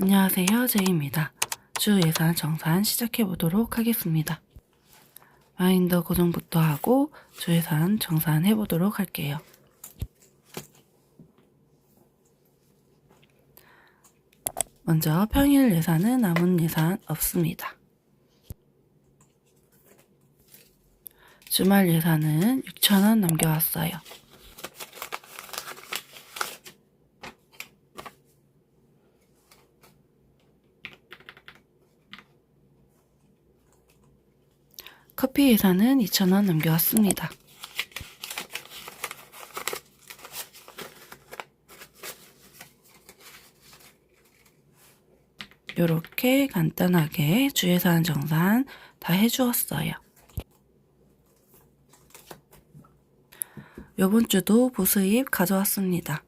안녕하세요, 제이입니다. 주 예산 정산 시작해 보도록 하겠습니다. 마인더 고정부터 하고 주 예산 정산해 보도록 할게요. 먼저 평일 예산은 남은 예산 없습니다. 주말 예산은 6,000원 남겨왔어요. 커피 예산은 2,000원 남겨왔습니다. 이렇게 간단하게 주 예산 정산 다 해주었어요. 요번 주도 부수입 가져왔습니다.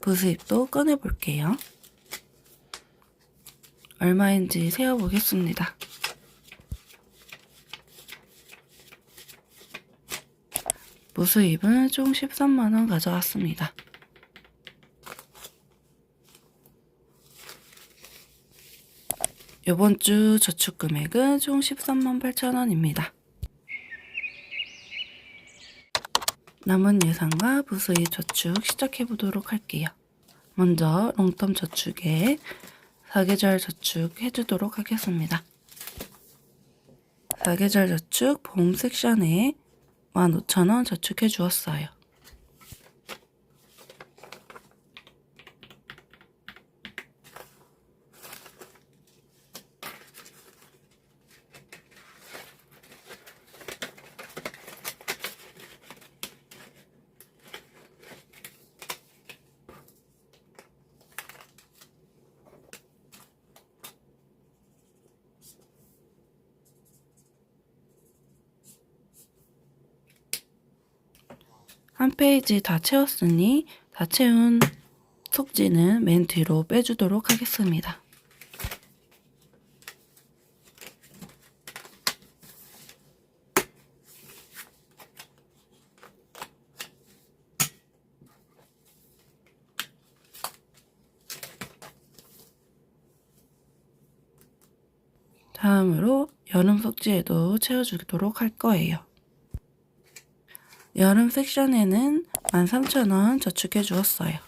부수입도 꺼내볼게요. 얼마인지 세어보겠습니다. 부수입은 총 13만원 가져왔습니다. 요번 주 저축 금액은 총 13만 8천원입니다. 남은 예산과 부수입 저축 시작해 보도록 할게요. 먼저 롱텀 저축에 사계절 저축 해주도록 하겠습니다. 사계절 저축 봄 섹션에 15,000원 저축해 주었어요. 한 페이지 다 채웠으니 다 채운 속지는 맨 뒤로 빼주도록 하겠습니다. 다음으로 여름 속지에도 채워주도록 할 거예요. 여름 섹션에는 13,000원 저축해 주었어요.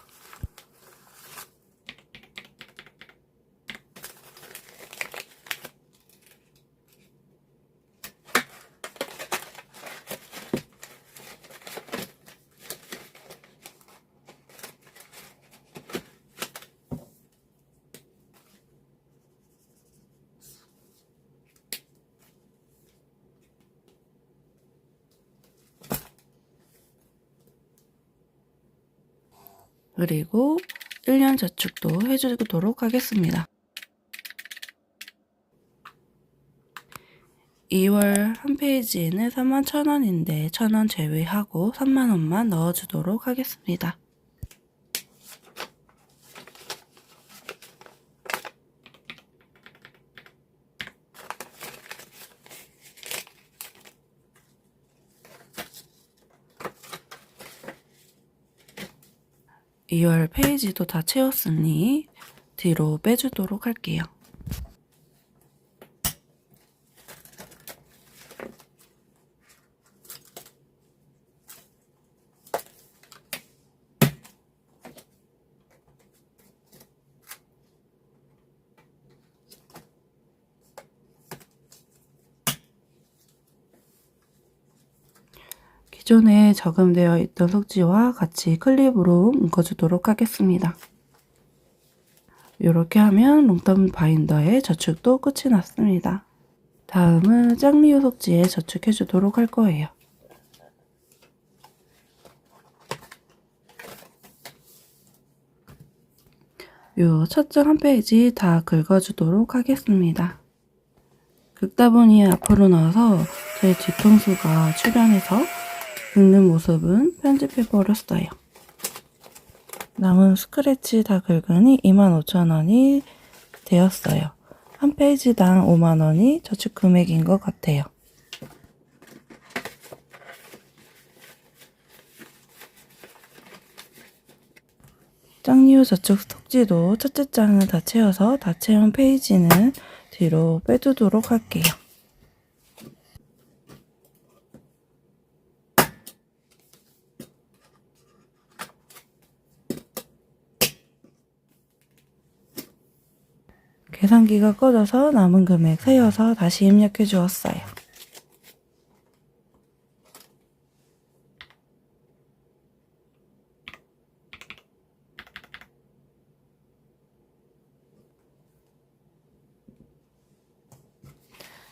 그리고 1년 저축도 해주도록 하겠습니다. 2월 한 페이지에는 31,000원인데 1,000원 제외하고 3만원만 넣어주도록 하겠습니다. 이 월 페이지도 다 채웠으니 뒤로 빼주도록 할게요. 기존에 저금되어 있던 속지와 같이 클립으로 묶어주도록 하겠습니다. 이렇게 하면 롱텀 바인더의 저축도 끝이 났습니다. 다음은 짝리오 속지에 저축해 주도록 할 거예요. 요 첫 장 한 페이지 다 긁어주도록 하겠습니다. 긁다 보니 앞으로 나와서 제 뒤통수가 출현해서 긁는 모습은 편집해 버렸어요. 남은 스크래치 다 긁으니 25,000원이 되었어요. 한 페이지당 5만원이 저축 금액인 것 같아요. 짝리오 저축 속지도 첫째 장은 다 채워서 다 채운 페이지는 뒤로 빼두도록 할게요. 계산기가 꺼져서 남은 금액 세어서 다시 입력해 주었어요.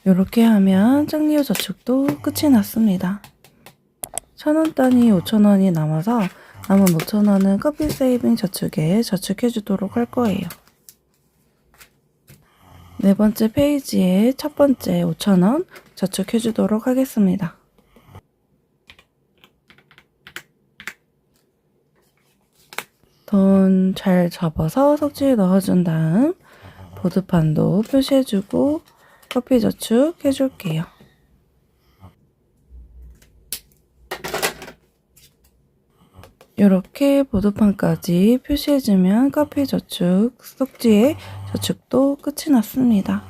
이렇게 하면 짝리오 저축도 끝이 났습니다. 1,000원 단위 5,000원이 남아서 남은 5,000원은 커피 세이빙 저축에 저축해 주도록 할 거예요. 네 번째 페이지에 첫 번째 5,000원 저축해 주도록 하겠습니다. 돈 잘 접어서 속지에 넣어준 다음 보드판도 표시해주고 커피 저축 해줄게요. 이렇게 보드판까지 표시해주면 커피 저축 속지에 저축도 끝이 났습니다.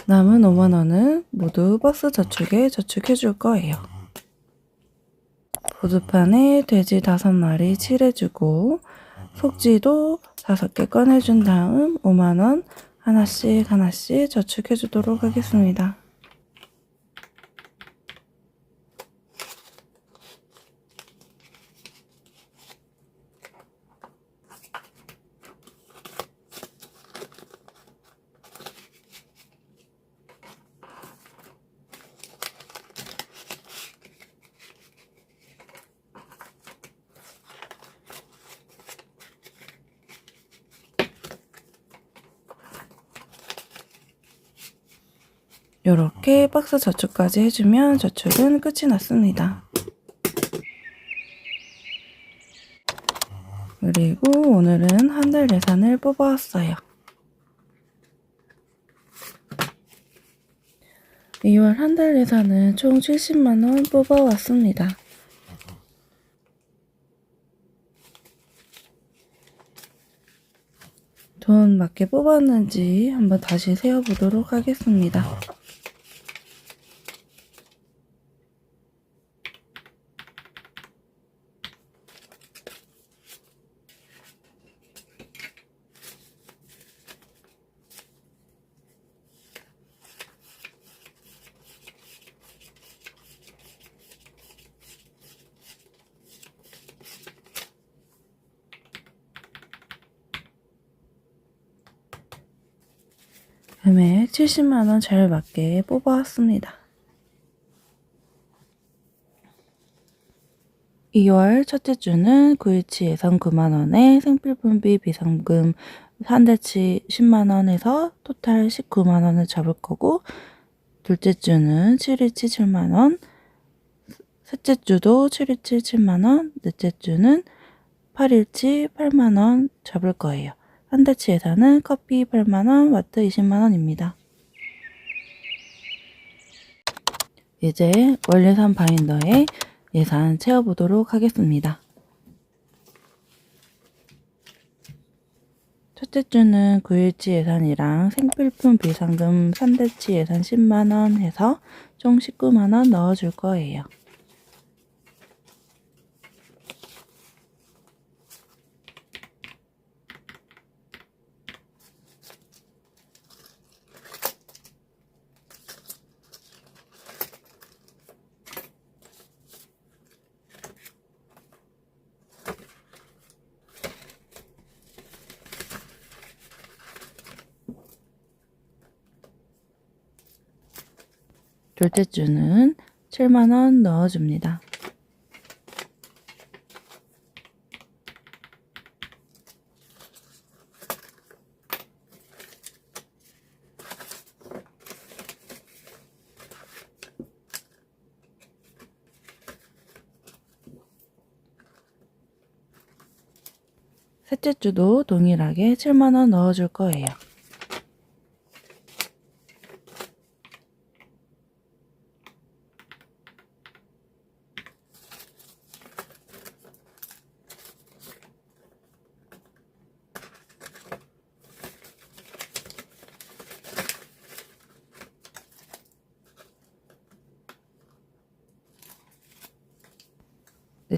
남은 5만원은 모두 버스 저축에 저축해 줄 거예요. 보드판에 돼지 5마리 칠해주고 속지도 5개 꺼내준 다음 5만원 하나씩 저축해 주도록 하겠습니다. 이렇게 박스 저축까지 해주면 저축은 끝이 났습니다. 그리고 오늘은 한 달 예산을 뽑아왔어요. 2월 한 달 예산은 총 70만원 뽑아왔습니다. 돈 맞게 뽑았는지 한번 다시 세어보도록 하겠습니다. 금액 70만원 잘 맞게 뽑아왔습니다. 2월 첫째 주는 9일치 예산 9만원에 생필품비 비상금 한 달치 10만원 해서 토탈 19만원을 잡을 거고, 둘째 주는 7일치 7만원, 셋째 주도 7일치 7만원, 넷째 주는 8일치 8만원 잡을 거예요. 한 달치 예산은 커피 8만원, 와트 20만원입니다. 이제 월 예산 바인더에 예산 채워보도록 하겠습니다. 첫째 주는 9일치 예산이랑 생필품 비상금 3달치 예산 10만원 해서 총 19만원 넣어줄 거예요. 둘째 주는 7만원 넣어줍니다. 셋째 주도 동일하게 7만원 넣어줄 거예요.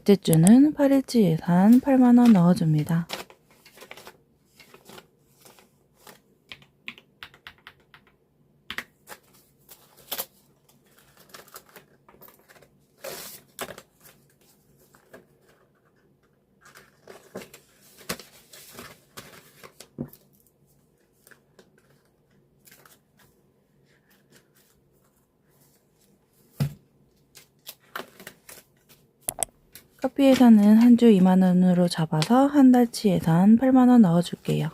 넷째 주는 8일치 예산 8만원 넣어줍니다. 커피 예산은 한 주 2만원으로 잡아서 한 달치 예산 8만원 넣어줄게요.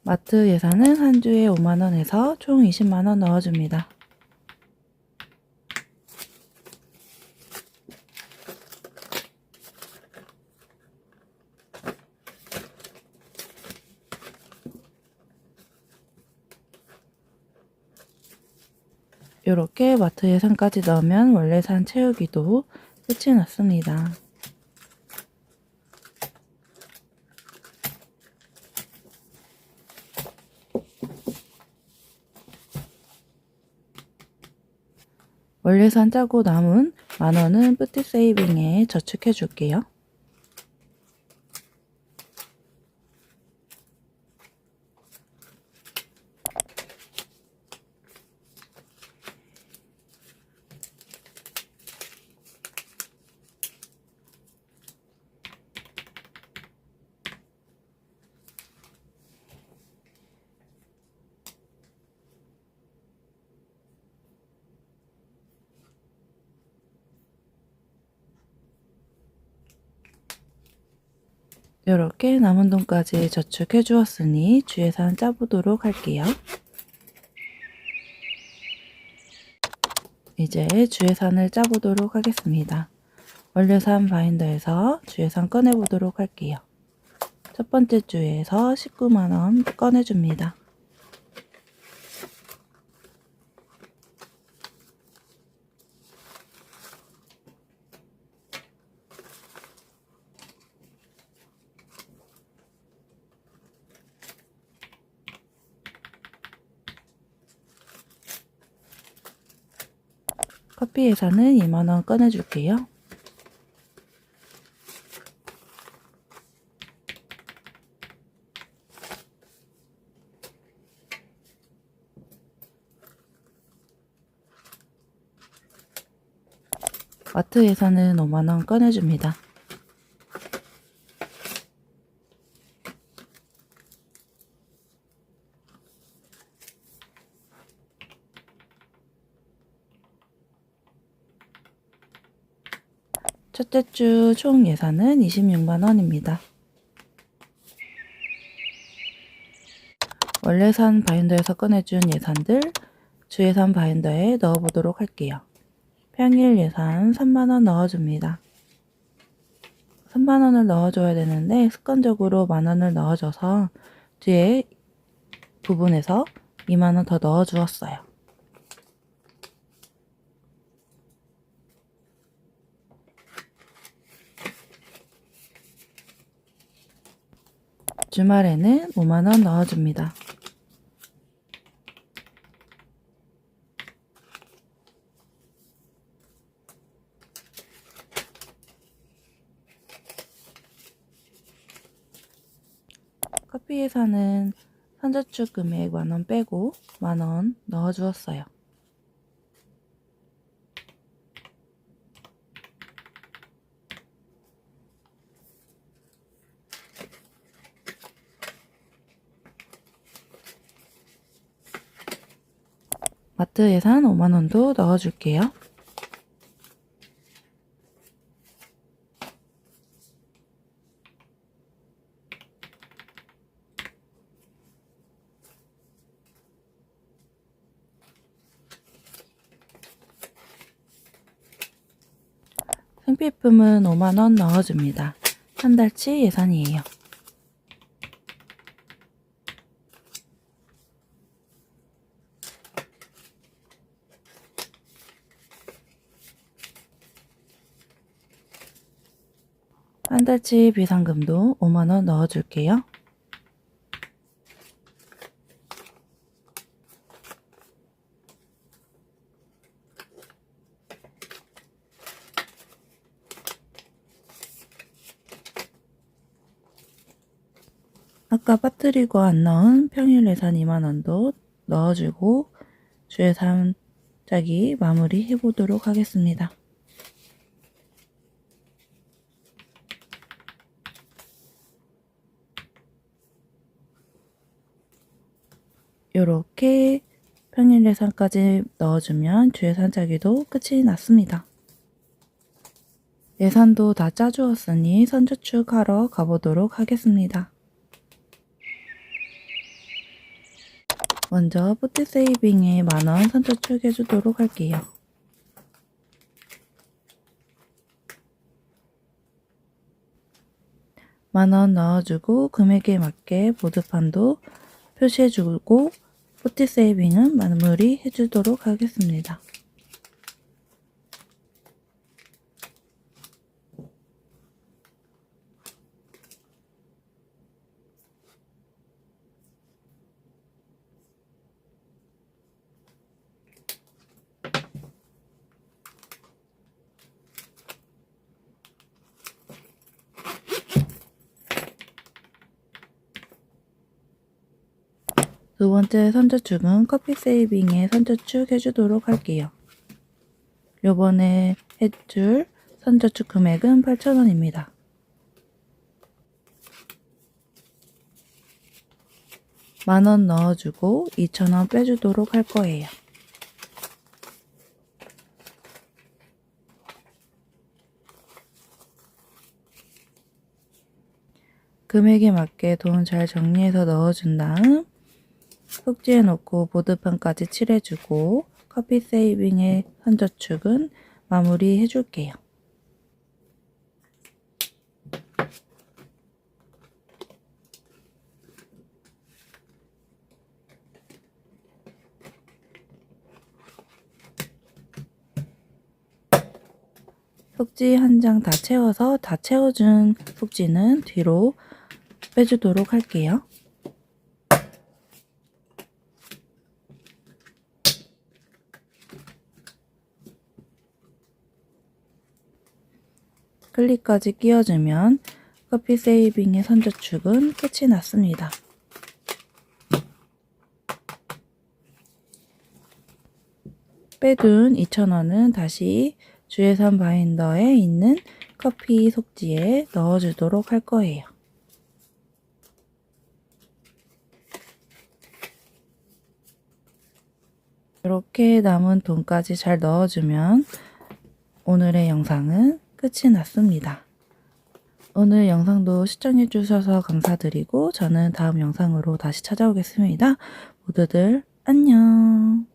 마트 예산은 한 주에 5만원에서 총 20만원 넣어줍니다. 이렇게 마트 예산까지 넣으면 원래산 채우기도 끝이 났습니다. 원래산 짜고 남은 만원은 뿌띠 세이빙에 저축해 줄게요. 이렇게 남은 돈까지 저축해 주었으니 주예산 짜보도록 할게요. 이제 주예산을 짜보도록 하겠습니다. 원래산 바인더에서 주예산 꺼내보도록 할게요. 첫 번째 주에서 19만원 꺼내줍니다. 커피 예산은 2만원 꺼내줄게요. 마트 예산은 5만원 꺼내줍니다. 첫째 주 총 예산은 26만원입니다. 원래산 바인더에서 꺼내준 예산들 주예산 바인더에 넣어보도록 할게요. 평일 예산 3만원 넣어줍니다. 3만원을 넣어줘야 되는데 습관적으로 만원을 넣어줘서 뒤에 부분에서 2만원 더 넣어주었어요. 주말에는 5만원 넣어줍니다. 커피 예산은 선저축 금액 만원 빼고 만원 넣어주었어요. 마트 예산 5만원도 넣어줄게요. 생필품은 5만원 넣어줍니다. 한 달치 예산이에요. 한 달치 비상금도 5만원 넣어줄게요. 아까 빠뜨리고 안 넣은 평일 예산 2만원도 넣어주고 주예산 짜기 마무리 해보도록 하겠습니다. 이렇게 평일 예산까지 넣어주면 주예산 짜기도 끝이 났습니다. 예산도 다 짜주었으니 선저축하러 가보도록 하겠습니다. 먼저 포트세이빙에 만원 선저축 해주도록 할게요. 만원 넣어주고 금액에 맞게 보드판도 표시해주고 포트세이빙은 마무리 해주도록 하겠습니다. 두 번째 선저축은 커피 세이빙에 선저축 해주도록 할게요. 요번에 해줄 선저축 금액은 8,000원입니다. 만원 넣어주고 2,000원 빼주도록 할 거예요. 금액에 맞게 돈 잘 정리해서 넣어준 다음 속지에 놓고 보드판까지 칠해주고 커피 세이빙의 선저축은 마무리 해줄게요. 속지 한 장 다 채워서 다 채워준 속지는 뒤로 빼주도록 할게요. 클립까지 끼워주면 커피 세이빙의 선저축은 끝이 났습니다. 빼둔 2,000원은 다시 주예산 바인더에 있는 커피 속지에 넣어주도록 할 거예요. 이렇게 남은 돈까지 잘 넣어주면 오늘의 영상은 끝이 났습니다. 오늘 영상도 시청해 주셔서 감사드리고 저는 다음 영상으로 다시 찾아오겠습니다. 모두들 안녕.